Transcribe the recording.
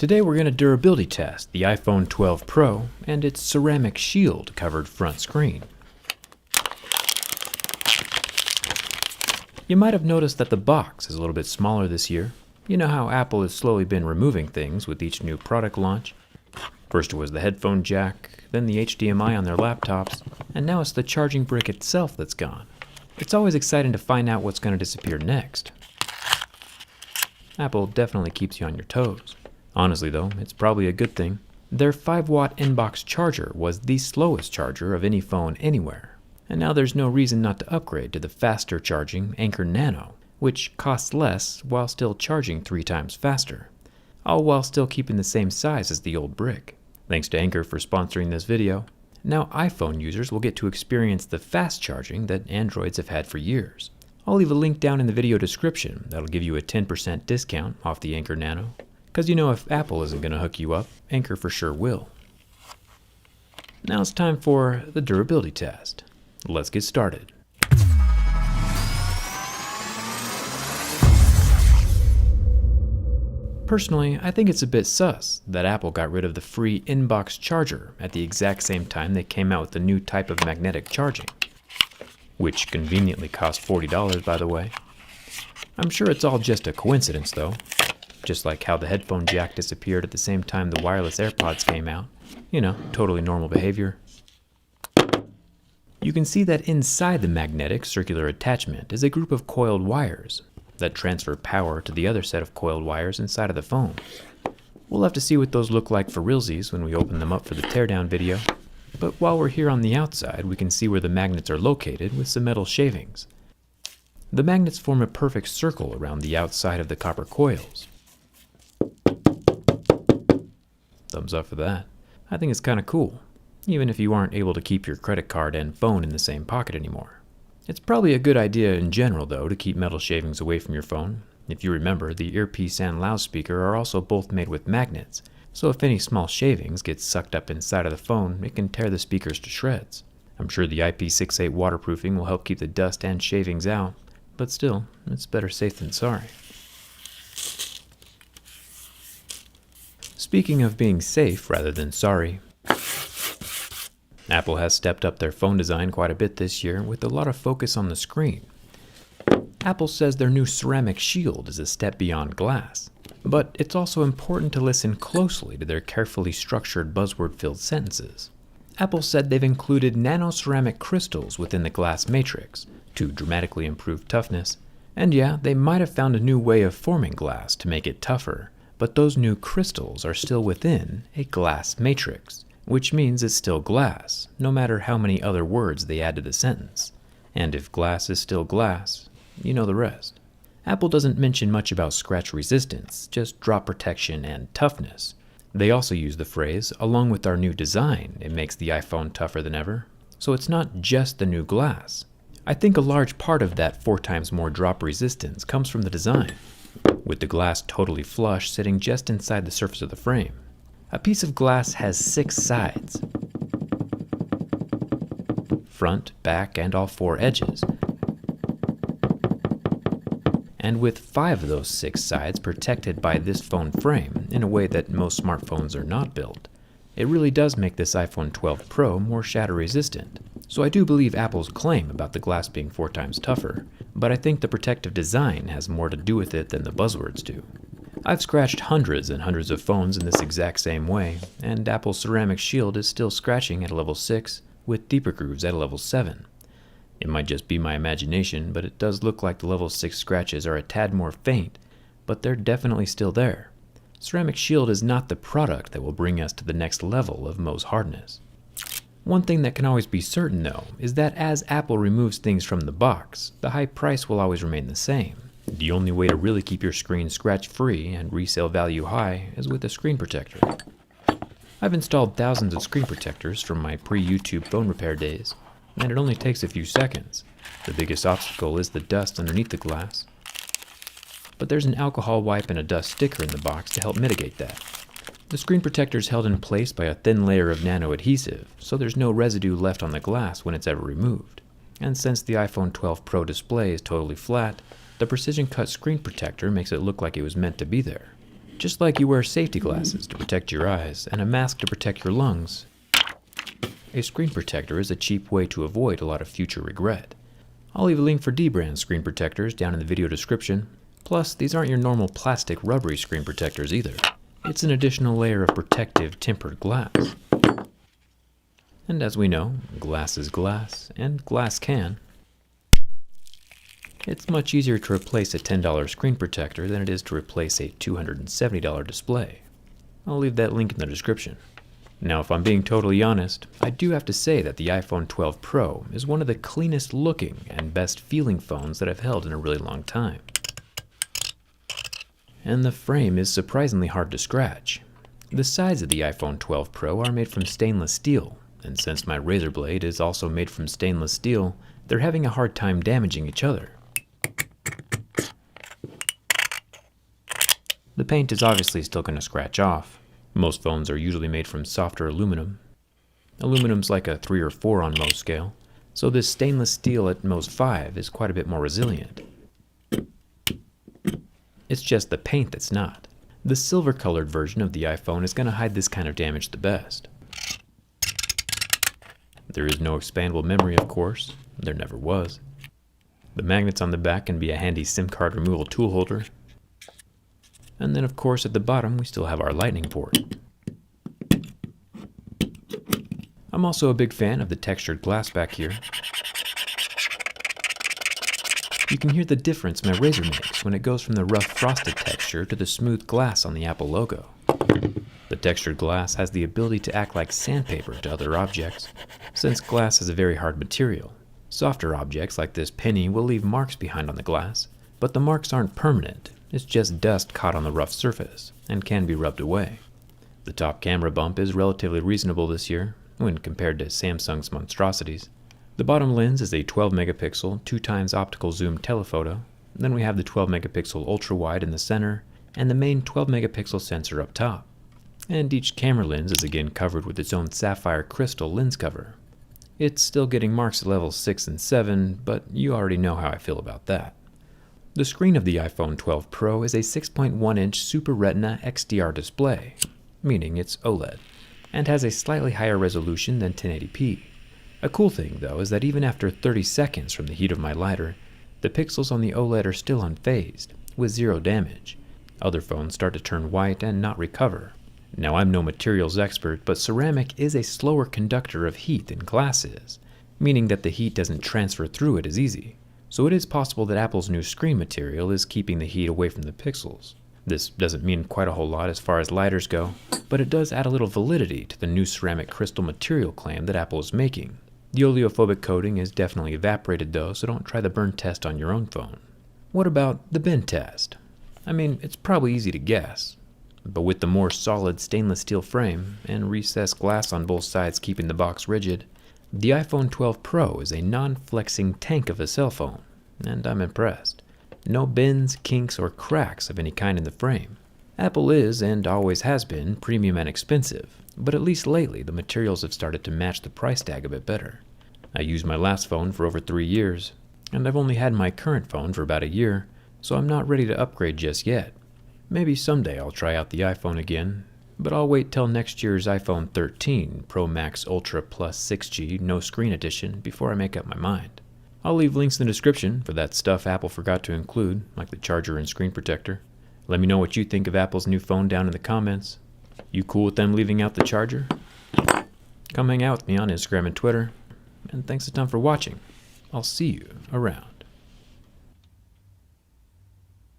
Today we're going to durability test the iPhone 12 Pro and its ceramic shield covered front screen. You might have noticed that the box is a little bit smaller this year. You know how Apple has slowly been removing things with each new product launch. First it was the headphone jack, then the HDMI on their laptops, and now it's the charging brick itself that's gone. It's always exciting to find out what's going to disappear next. Apple definitely keeps you on your toes. Honestly though, it's probably a good thing. Their 5-watt inbox charger was the slowest charger of any phone anywhere. And now there's no reason not to upgrade to the faster charging Anker Nano, which costs less while still charging 3 times faster, all while still keeping the same size as the old brick. Thanks to Anker for sponsoring this video. Now iPhone users will get to experience the fast charging that Androids have had for years. I'll leave a link down in the video description that'll give you a 10% discount off the Anker Nano. Because you know if Apple isn't going to hook you up, Anker for sure will. Now it's time for the durability test. Let's get started. Personally, I think it's a bit sus that Apple got rid of the free inbox charger at the exact same time they came out with a new type of magnetic charging, which conveniently cost $40 by the way. I'm sure it's all just a coincidence though. Just like how the headphone jack disappeared at the same time the wireless AirPods came out. You know, totally normal behavior. You can see that inside the magnetic circular attachment is a group of coiled wires that transfer power to the other set of coiled wires inside of the phone. We'll have to see what those look like for realsies when we open them up for the teardown video. But while we're here on the outside, we can see where the magnets are located with some metal shavings. The magnets form a perfect circle around the outside of the copper coils. Thumbs up for that. I think it's kind of cool, even if you aren't able to keep your credit card and phone in the same pocket anymore. It's probably a good idea in general though to keep metal shavings away from your phone. If you remember, the earpiece and loudspeaker are also both made with magnets, so if any small shavings get sucked up inside of the phone, it can tear the speakers to shreds. I'm sure the IP68 waterproofing will help keep the dust and shavings out, but still, it's better safe than sorry. Speaking of being safe rather than sorry, Apple has stepped up their phone design quite a bit this year with a lot of focus on the screen. Apple says their new ceramic shield is a step beyond glass, but it's also important to listen closely to their carefully structured buzzword-filled sentences. Apple said they've included nano-ceramic crystals within the glass matrix to dramatically improve toughness, and yeah, they might have found a new way of forming glass to make it tougher. But those new crystals are still within a glass matrix, which means it's still glass, no matter how many other words they add to the sentence. And if glass is still glass, you know the rest. Apple doesn't mention much about scratch resistance, just drop protection and toughness. They also use the phrase, along with our new design, it makes the iPhone tougher than ever. So it's not just the new glass. I think a large part of that 4 times more drop resistance comes from the design, with the glass totally flush sitting just inside the surface of the frame. A piece of glass has 6 sides, front, back, and all 4 edges. And with 5 of those 6 sides protected by this phone frame in a way that most smartphones are not built, it really does make this iPhone 12 Pro more shatter resistant. So I do believe Apple's claim about the glass being 4 times tougher, but I think the protective design has more to do with it than the buzzwords do. I've scratched hundreds and hundreds of phones in this exact same way, and Apple's ceramic shield is still scratching at a level 6 with deeper grooves at a level 7. It might just be my imagination, but it does look like the level 6 scratches are a tad more faint, but they're definitely still there. Ceramic shield is not the product that will bring us to the next level of Mohs hardness. One thing that can always be certain though, is that as Apple removes things from the box, the high price will always remain the same. The only way to really keep your screen scratch-free and resale value high is with a screen protector. I've installed thousands of screen protectors from my pre-YouTube phone repair days, and it only takes a few seconds. The biggest obstacle is the dust underneath the glass. But there's an alcohol wipe and a dust sticker in the box to help mitigate that. The screen protector is held in place by a thin layer of nano adhesive, so there's no residue left on the glass when it's ever removed. And since the iPhone 12 Pro display is totally flat, the precision cut screen protector makes it look like it was meant to be there. Just like you wear safety glasses to protect your eyes and a mask to protect your lungs, a screen protector is a cheap way to avoid a lot of future regret. I'll leave a link for D-brand screen protectors down in the video description. Plus, these aren't your normal plastic rubbery screen protectors either. It's an additional layer of protective tempered glass. And as we know, glass is glass, and glass can. It's much easier to replace a $10 screen protector than it is to replace a $270 display. I'll leave that link in the description. Now, if I'm being totally honest, I do have to say that the iPhone 12 Pro is one of the cleanest looking and best feeling phones that I've held in a really long time. And the frame is surprisingly hard to scratch. The sides of the iPhone 12 Pro are made from stainless steel, and since my razor blade is also made from stainless steel, they're having a hard time damaging each other. The paint is obviously still going to scratch off. Most phones are usually made from softer aluminum. Aluminum's like a 3 or 4 on Mohs scale, so this stainless steel at Mohs 5 is quite a bit more resilient. It's just the paint that's not. The silver-colored version of the iPhone is going to hide this kind of damage the best. There is no expandable memory, of course. There never was. The magnets on the back can be a handy SIM card removal tool holder. And then, of course, at the bottom, we still have our lightning port. I'm also a big fan of the textured glass back here. You can hear the difference my razor makes when it goes from the rough frosted texture to the smooth glass on the Apple logo. The textured glass has the ability to act like sandpaper to other objects, since glass is a very hard material. Softer objects like this penny will leave marks behind on the glass, but the marks aren't permanent. It's just dust caught on the rough surface, and can be rubbed away. The top camera bump is relatively reasonable this year, when compared to Samsung's monstrosities. The bottom lens is a 12 megapixel, 2x optical zoom telephoto. Then we have the 12 megapixel ultra-wide in the center, and the main 12 megapixel sensor up top. And each camera lens is again covered with its own sapphire crystal lens cover. It's still getting marks at levels 6 and 7, but you already know how I feel about that. The screen of the iPhone 12 Pro is a 6.1-inch Super Retina XDR display, meaning it's OLED, and has a slightly higher resolution than 1080p. A cool thing, though, is that even after 30 seconds from the heat of my lighter, the pixels on the OLED are still unfazed, with zero damage. Other phones start to turn white and not recover. Now, I'm no materials expert, but ceramic is a slower conductor of heat than glass is, meaning that the heat doesn't transfer through it as easy. So it is possible that Apple's new screen material is keeping the heat away from the pixels. This doesn't mean quite a whole lot as far as lighters go, but it does add a little validity to the new ceramic crystal material claim that Apple is making. The oleophobic coating is definitely evaporated though, so don't try the burn test on your own phone. What about the bend test? I mean, it's probably easy to guess, but with the more solid stainless steel frame and recessed glass on both sides keeping the box rigid, the iPhone 12 Pro is a non-flexing tank of a cell phone, and I'm impressed. No bends, kinks, or cracks of any kind in the frame. Apple is, and always has been, premium and expensive, but at least lately the materials have started to match the price tag a bit better. I used my last phone for over 3 years, and I've only had my current phone for about a year, so I'm not ready to upgrade just yet. Maybe someday I'll try out the iPhone again, but I'll wait till next year's iPhone 13 Pro Max Ultra Plus 6G No Screen Edition before I make up my mind. I'll leave links in the description for that stuff Apple forgot to include, like the charger and screen protector. Let me know what you think of Apple's new phone down in the comments. You cool with them leaving out the charger? Come hang out with me on Instagram and Twitter. And thanks a ton for watching. I'll see you around.